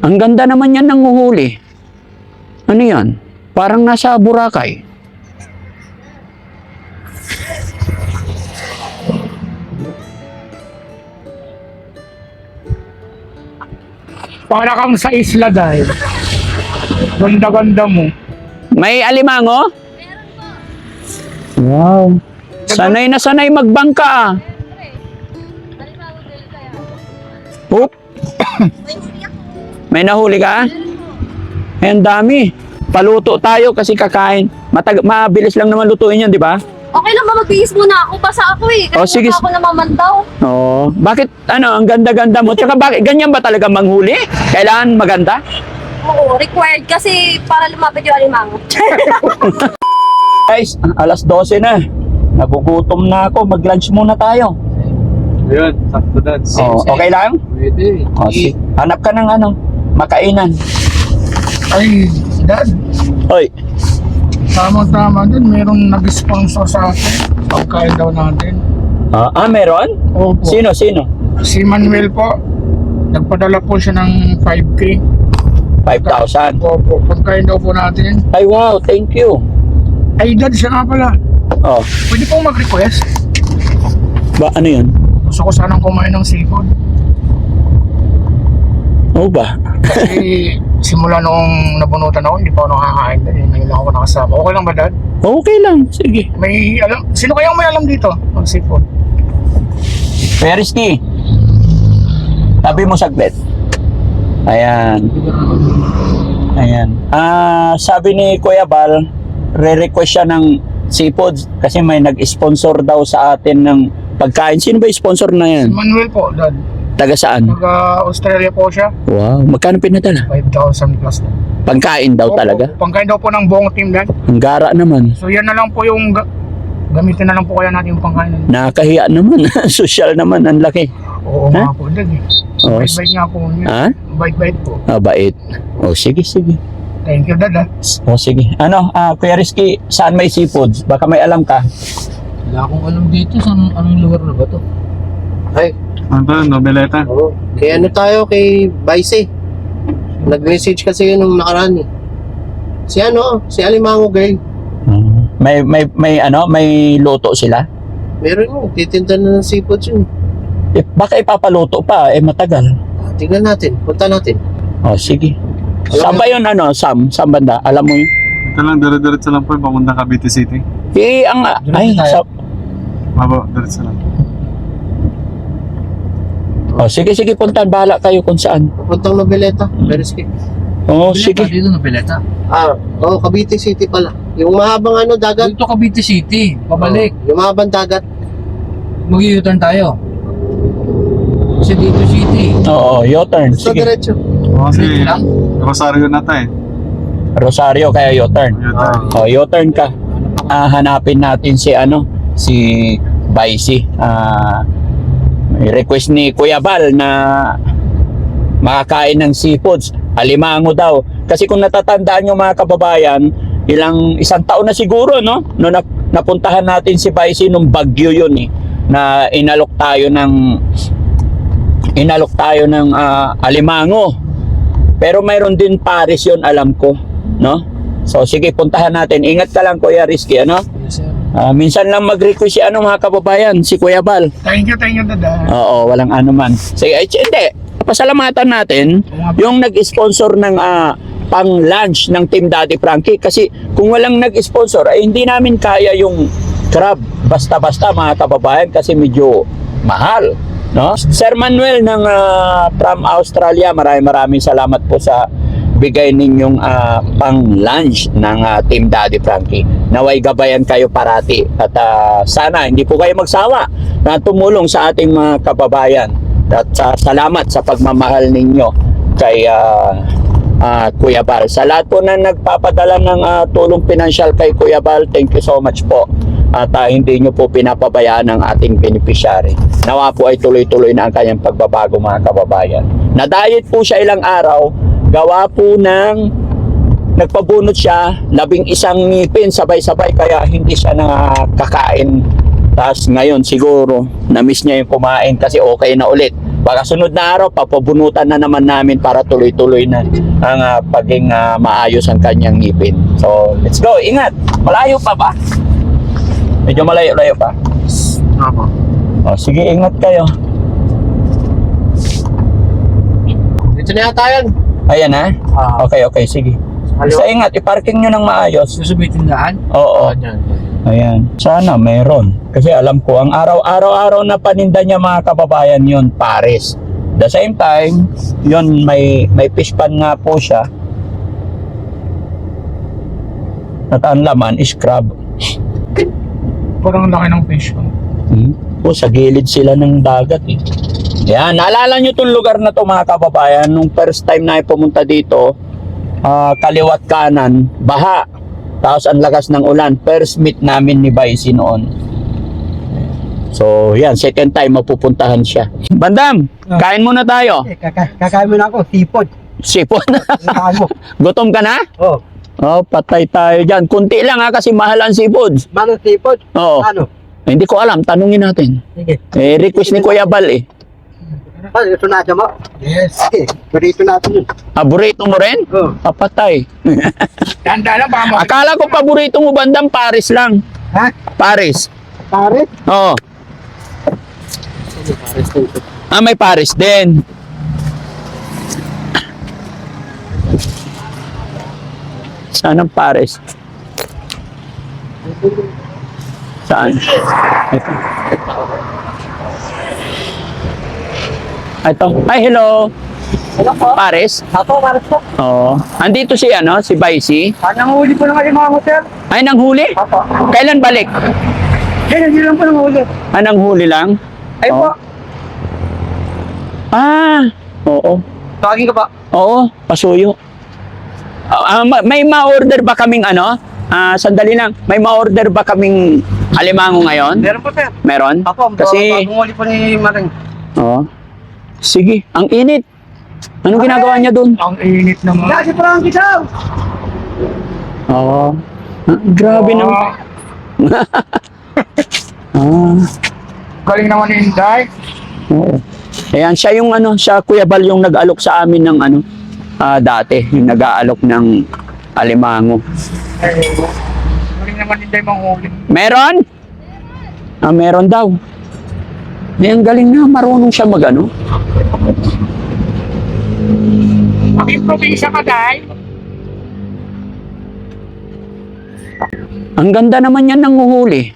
Ang ganda naman yan ng uhuli. Ano yan? Parang nasa Boracay. Para kang sa isla dahil. Ganda-ganda mo. May alimango? Wow. Sanay na sanay magbangka ah. Oop. May nahuli ka? Ay, ang dami. Paluto tayo kasi kakain. Mabilis lang naman lutuin yan, di ba? Okay lang ba magbihis muna ako? Basa ako eh. Oh, Kasi sige. ako namamandaw. Oo. Bakit, ang ganda-ganda mo? Tsaka bakit, ganyan ba talaga manghuli? Kailangan maganda? Oo, required kasi para lumapit yung alimango. Guys, alas 12 na. Nagugutom na ako. Mag-lunch muna tayo. Ayun, sakto na. Oh, okay lang? Pwede. Oh, hanap ka ng makainan. Ay, Dad, Hoy, tama-tama din. Merong nag-sponsor sa atin. Pagkain daw natin. meron? Opo. Sino? Si Manuel po. Nagpadala po siya ng 5K. 5,000. Opo, pagkain daw po natin. Ay, wow, thank you. Ay, Dad, siya nga pala. Oh, Pwede pong mag-request. ano yun? Gusto ko sanang kumain ng seafood. Oo ba? Kasi simula noong nabunutan ako, hindi pa ako nakakain. Ngayon lang ako nakasama. Okay lang ba, Dad? Okay lang, sige. May alam, sino kayang may alam dito ng seafood? Kuya Rizky, tabi mo saglit. Ayan. Sabi ni Kuya Bal, re-request siya ng seafood kasi may nag-sponsor daw sa atin ng pagkain. Sino ba yung sponsor na Si yan? Manuel po, Dad. Taga saan? Taga-Australia po siya. Wow, magkano pinadala? 5,000 plus na. Pagkain daw Opo, talaga? pangkain daw po ng buong team, Dad. Ang gara naman. So yan na lang po yung gamitin na lang po kaya natin yung pangkain. Nakakahiya naman. Social naman, ang laki. Oo nga po, Dad. Oh, Bait-bait nga po. ha? Bait-bait po. Bait. Oh, sige. Thank you, Dad. Oh, sige. Kuya Rizky, saan may seafoods? Baka may alam ka. Wala akong alam dito sa anong lugar na ba to? Ay, Ano ba? Nobeleta? oo. Kaya ano tayo kay Vice. Nag-message kasi yun nung nakaraan eh. Si Alimango Girl. May luto sila? Meron mo, titinda na ng seafood yun. Baka ipapaluto pa, matagal. Tingnan natin, punta natin. Oh, sige. Saan ba yun, Sam? Saan banda? Alam mo yun? Ito lang, dire-diretso lang po yung pamunta Cavite City. Mabo, diretso lang. Sige, puntan. Bahala kayo kung saan. Papuntang Noveleta, Beresque. Oh, sige. Dito na Pileta. Cavite City pala. Yung mahabang dagat. Dito Cavite City. Pabalik. Yung mahabang dagat. Mag-u-turn tayo. Kasi dito City. Oo, your turn. So, Sige. diretso. Kasi Rosario na tayo. Rosario, kaya your turn. Oh, your turn ka. Hanapin natin si Vice. May request ni Kuya Bal na makakain ng seafoods. Alimango daw. Kasi kung natatandaan nyo mga kababayan, isang taon na siguro, no? No, napuntahan natin si Vice nung bagyo yun eh. Na inalok tayo ng alimango. Pero mayroon din Paris yun, alam ko, no? So sige, puntahan natin. Ingat ka lang, Kuya Rizky, ano? Yes, sir. Minsan lang mag-request si mga kababayan, si Kuya Bal. Thank you, Dad. Oo, walang anuman. Sige, hindi. Pasalamatan natin yung nag-sponsor ng pang-lunch ng Team Daddy Frankie. Kasi kung walang nag-sponsor, ay hindi namin kaya yung crab. Basta-basta mga kababayan kasi medyo mahal. No? Sir Manuel ng from Australia, maraming salamat po sa bigay ninyong pang-lunch ng Team Daddy Frankie. Naway gabayan kayo parati at sana hindi po kayo magsawa na tumulong sa ating mga kababayan. At salamat sa pagmamahal ninyo kay Kuya Bal. Sa lahat po na nagpapadala ng tulong pinansyal kay Kuya Bal, thank you so much po. At hindi nyo po pinapabayaan ang ating beneficiary. Nawa po ay tuloy-tuloy na ang kanyang pagbabago mga kababayan. Na-diet po siya ilang araw, gawa po ng nagpabunot siya, 11 ngipin sabay-sabay kaya hindi siya nakakain. Tapos ngayon siguro na-miss niya yung kumain kasi okay na ulit. Baka sunod na araw, papabunutan na naman namin para tuloy-tuloy na ang paging maayos ang kanyang ngipin. So, let's go. Ingat. Malayo pa ba? Medyo malayo-layo pa. Opo. O, sige, ingat kayo. Dito na yata yan. Ayan ha? Okay, sige. Basta ingat, iparking nyo ng maayos. Susubitin daan? Oo. Dyan. Ayan. Sana meron. Kasi alam ko, ang araw-araw na paninda niya mga kababayan yun, Paris. The same time, yun may fish pan nga po siya. At ang laman is crab. Parang laki ng fish. O, sa gilid sila ng dagat eh. Yan, naalala nyo itong lugar na to mga kababayan. Nung first time na pumunta dito, kaliwat kanan, baha. Tapos ang lakas ng ulan. First meet namin ni Baisi noon. So, yan, second time mapupuntahan siya. Bandam, kain muna tayo. Kakain mo na ako, sipod. Sipon. Kakain mo. Gutom ka na? Oh, Oh, patay tayo dyan. Kunti lang ha, kasi mahal ang seafood. manong sipod? Oo. Ano? Hindi ko alam, tanungin natin. Sige. Request ni Kuya Bal eh. Ano, ito na mo? Yes. Sige, parito natin yun. Paborito mo rin? Oh. Patay. Tanda lang, baka Akala ko paborito mo bandang Paris lang. Ha? Paris. Pare? Oo. May Paris din. Saan ang Paris? Saan? Ito. Ito. Ay, hello. Ano po? Paris? Ako, Paris po. Oo. Andito si si Baisi. Anong huli po ng alimango, sir? Ay, nanghuli? Apo. Kailan balik? Hindi lang po ng huli. Nanghuli lang? Ay Oo. po, Oo. tawagin ka ba? Oo, pasuyo. May ma-order ba kaming sandali lang. May ma-order ba kaming alimango ngayon? Meron po, sir. Meron? Apo, Kasi, bagong huli po ni Maring. oo. Sige, ang init. Anong ginagawa niya doon? ang init naman. Kasi Frankie daw! Oo. Grabe naman. Galing naman ni Inday. Oo. Ayan, siya yung siya Kuya Bal yung nag-alok sa amin ng dati, yung nag-aalok ng alimango. Galing naman ni Inday manghuli. Meron? Meron daw. Ang galing na, marunong siya Aking probinsya ka, Day. Ang ganda naman yan ng uhuli.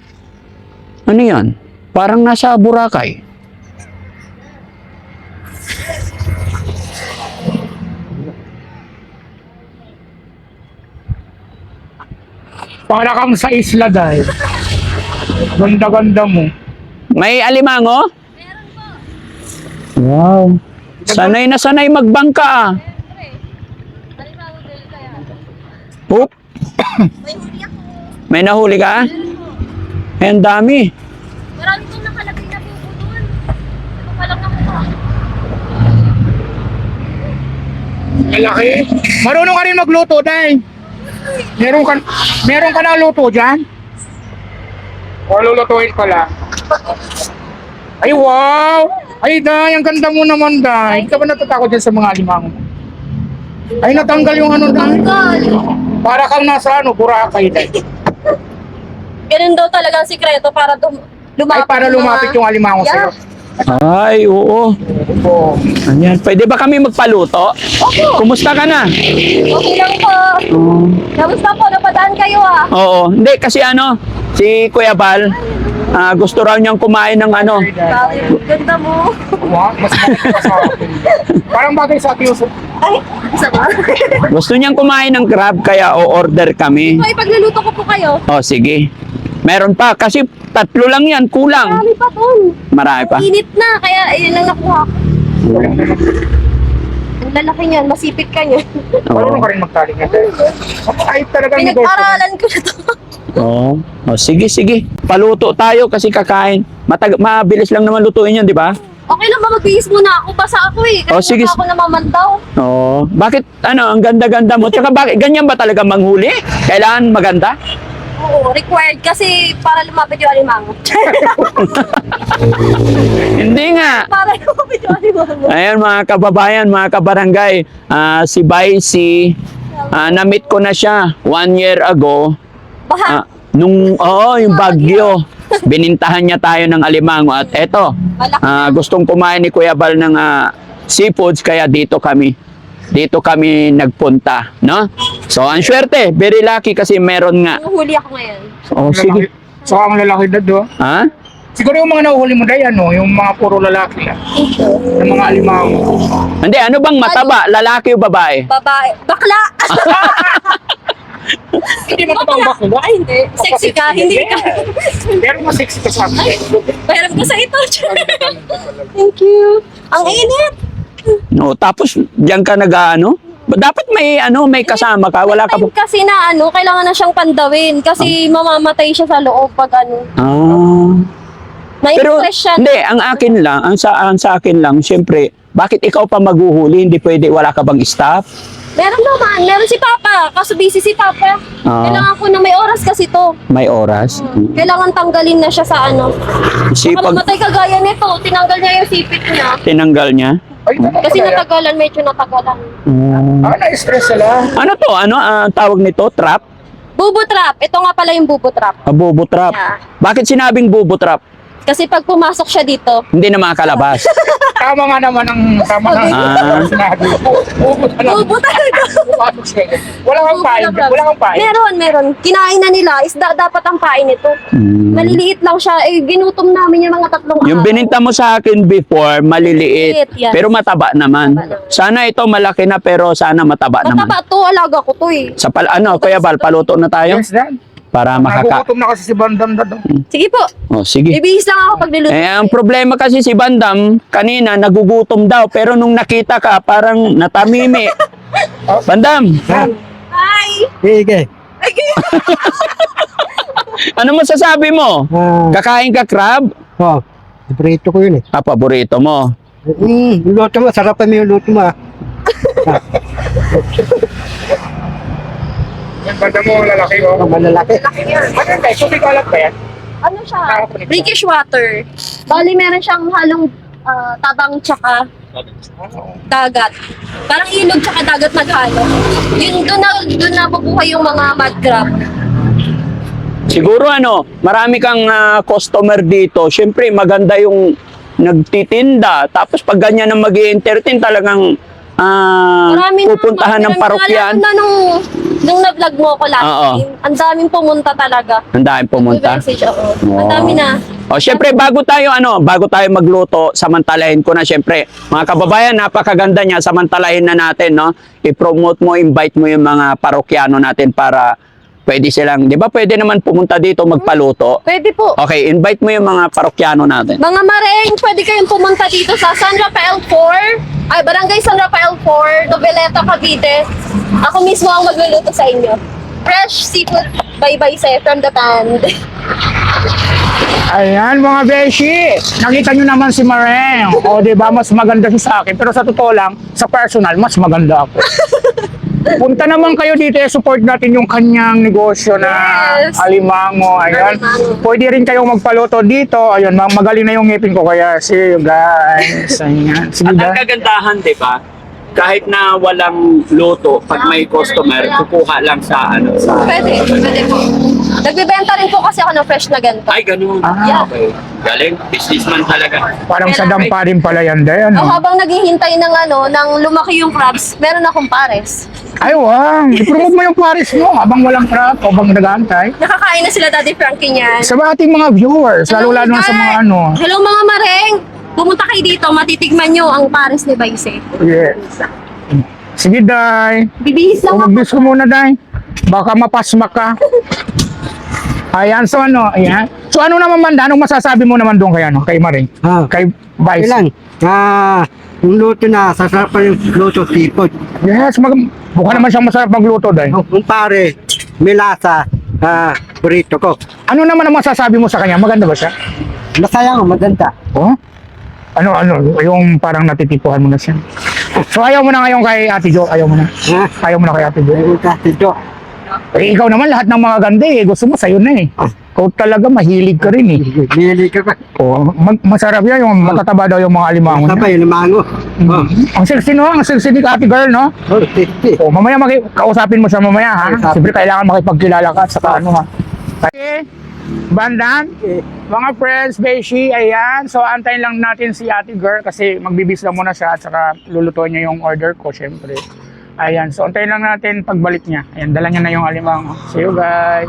Ano yan? Parang nasa Boracay. Para kang sa isla, Day. Ganda-ganda mo. May alimango? Wow. Sanay na sanay magbangka ah. Oop. May nahuli ka? Ay, ang dami. Marami pong nakalagay na buko doon. Ito pa lang nakuha. Malaki. Marunong ka rin magluto, Day. Meron ka na luto dyan? O lulutuin ko lang. Ay, wow! Ay, Day, ang ganda mo naman, Day. Hindi ka ba natatakot dyan sa mga alimango? Ay, natanggal yung Day. Tanggal. Para kang nasa Boracay, Day. Ganun daw talaga ang sikreto para Ay, lumapit. para lumapit yung alimango sa'yo. Ay, oo. Oo. Ayan. Pwede ba kami magpaluto? Opo. Kumusta ka na? Okay lang po. Kamusta po? Napadaan kayo ah. Oo. Hindi, kasi si Kuya Bal, gusto raw niyang kumain ng Grabe, ganda mo. Wow, mas maganda pa sa akin. Parang bagay sa akin. Ay, isa ba? Gusto niyang kumain ng crab, kaya o-order kami. So, ipagluluto ko po kayo. Oh, sige. Meron pa, kasi 3 lang yan, kulang. Marami pa doon. Marami pa. Init na, kaya yun lang nakuha ko. Ang lalaki niyan, masipit ka niyan. Marunong ka rin magtaling na, Day. Ay, talagang Pinag-aralan ko na to. Oo. Oh, sige. Paluto tayo kasi kakain. Mabilis lang naman lutuin yan, di ba? Okay lang ba magbihis muna ako? Basa ako eh. Kasi Oh, sige. ako namamandaw. Oo. Bakit, ang ganda-ganda mo? Tsaka bakit, ganyan ba talaga manghuli? Kailangan maganda? Oo, required kasi para lumapit yung alimango. Hindi nga. Para lumapit yung alimango. Ayun mga kababayan, mga kabarangay, si Baisi, na-meet ko na siya 1 year ago. Baha. Yung bagyo. Binintahan niya tayo ng alimango at eto, gustong kumain ni Kuya Bal ng seafoods kaya dito kami nagpunta, no? So, ang swerte, very lucky kasi meron nga. Huli ako ngayon. Oh, sige. So, ang lalaki na do. Ha? Siguro yung mga nahuhuli mo dahil yung mga puro lalaki lang. Yung mga alimango. Hindi, ano bang mataba? Lalaki o babae? Babae. Bakla! Hindi mo ito bakla. Ay, hindi. Sexy ka, hindi ka. Pero mas sexy ka sa akin. Mayroon ko sa ito. Thank you. Ang init. No, tapos diyan ka dapat may kasama ka, wala ka Time kasi na kailangan na siyang pandawin kasi mamamatay siya sa loob pag Pero na-impress siya. hindi, ang sa akin lang, syempre, bakit ikaw pa maghuhuli? Hindi pwede, wala ka bang staff? Meron naman, meron si Papa, kaso busy si Papa. Kailangan ko na may oras kasi to. May oras. Kailangan tanggalin na siya sa Sipag Makamatay kagaya nito, tinanggal niya yung sipit niya. tinanggal niya. Ay, Kasi natagalan, medyo natagalan. na-stress sila. Ano to? Ang tawag nito? Trap? Bubo trap, ito nga pala yung bubo trap. Bubo trap. Yeah. Bakit sinabing bubo trap? Kasi pag pumasok siya dito, Hindi na makakalabas. Tama nga naman ang sinabi. bubo talaga. Wala kang pain. Wala kang pain. Meron. Kinain na nila, isda dapat ang pain nito. Maliliit lang siya, ginutom namin yung mga 3 araw. Yung bininta mo sa akin before, maliliit. Maliliit, yes. Pero mataba naman. Mataba naman. Sana ito malaki na pero sana mataba naman. Mataba to, alaga ko to eh. Sa Kuya Bal, paluto na tayo Yes, Dan. para Nagugutom na kasi si Bandam na doon. Sige po, Oh, sige. bibihis lang ako pag niluto. Ang problema kasi si Bandam, kanina nagugutom daw, pero nung nakita ka, parang natamimi. Bandam, Hi! Sige. ano masasabi mo? Kakain ka crab? Paborito ko yun eh. Paborito mo. Luto mo, sarap pa yung luto mo. Yung Bandam mo, lalaki ko. Malalaki. Ano tayo? Tubig alat ba yan? Ano siya? British water. Bali, meron siyang halong tabang tsaka dagat. Parang ilog tsaka dagat naghalo. Yun, doon na bubuhay yung mga mud crab. Siguro marami kang customer dito. Siyempre, maganda yung nagtitinda. Tapos pag ganyan ang mag-i-entertain, talagang pupuntahan ng parokyan. Na nung na-vlog mo ko last Oo. time, ang daming pumunta talaga. Ang daming pumunta. Message, oo. Ang dami na. O syempre bago tayo magluto, samantalahin ko na syempre. Mga kababayan, napakaganda niya, samantalahin na natin, no? I-promote mo, invite mo yung mga parokyano natin para pwede silang, 'di ba? Pwede naman pumunta dito magpaluto. Pwede po. Okay, invite mo yung mga parokyano natin. Mga mareng, pwede kayong pumunta dito sa San Rafael 4. Ay, Barangay San Rafael 4, Noveleta, Cavite. Ako mismo ang magluluto sa inyo. Fresh seafood bye-bye from the pond. Ayan mga beshi, nakita nyo naman si Mareng. O diba, mas maganda siya sa akin. Pero sa totoo lang, sa personal, mas maganda ako. Punta naman kayo dito, support natin yung kanyang negosyo na Yes. alimango. Ayan. Alimango. Pwede rin kayong magpaluto dito. Ayun, magaling na yung ngipin ko kaya see you guys. Ayan. Sige At ang guys. kagandahan, 'di ba? Kahit na walang luto, pag may customer, kukuha lang sa Pwede po. Nagbibenta rin po kasi ako ng fresh na ganito. Ay, ganun. Yeah. Okay. Galing, businessman talaga. Parang sa dampa rin pala yan din. O habang naghihintay ng lumaki yung crabs, meron akong pares. Ay, wow. I-promote mo yung pares mo habang walang crap o bang nag-aantay. Nakakain na sila Daddy Frankie niyan. Sa ating mga viewers, lalo-lalo na sa mga ano. Hello mga mareng! Pumunta kayo dito, matitigman nyo ang pares ni Baise. Yes. Sige, Day. Bibihis lang ako. Magbis ko muna, Day. Baka mapasmak ka. Ayan, so ayan. So ano naman, Manda, anong masasabi mo naman doon kay Maring? Kay Vice? Ilan? Yung luto na, sasarap pa yung luto seafood. Yes, mukha naman siyang masarap magluto, Day. Yung pare, may lasa, burrito ko. Ano naman ang masasabi mo sa kanya? Maganda ba siya? Masaya ko, maganda. Oh? Ano, yung parang natitipuhan mo na siya. So ayaw mo na ngayon kay Ate Jo? Ayaw mo na? Ayaw mo na kay Ate Jo? Ayun kasi do. Eh, ikaw naman lahat ng mga ganda eh. Gusto mo sa'yo na eh. Ikaw talaga mahilig ka rin eh. Nili ka pa. Oh, masarap yan yung matataba daw yung mga alimango niya. Tapay, limango. Oh. Ang sexy no? Ang sexy ni Ate Girl no? Oh, safety. Oh, mamaya kausapin mo siya mamaya ha. Kausapin. Siyempre kailangan makipagkilala ka at saka ano ha. Okay. Bandang, mga friends, Beshi, ayan. So, antayin lang natin si Ate Girl kasi magbibis lang muna siya at saka lulutuin niya yung order ko, syempre. Ayan, so antayin lang natin pagbalik niya. Ayan, dala niya na yung alimango. See you guys.